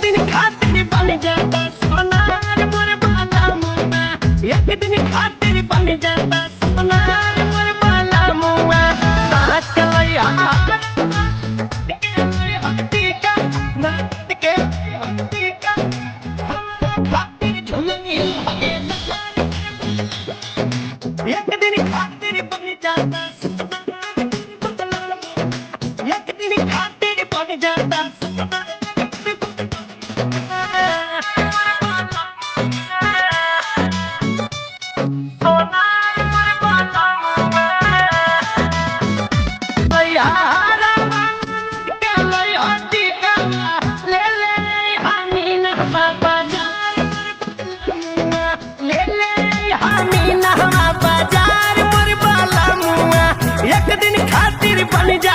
दिन खातिर बन जाता सोनार मोर बाला मुआ, एक दिन खातिर बन जाता सोनार मोर बाला मुआ। साथ चलैया टीका नाच के टीका खातिर झुलनी एक दिन खातिर बन जाता एक दिन खातिर बन जाता एक दिन खातिर बन जा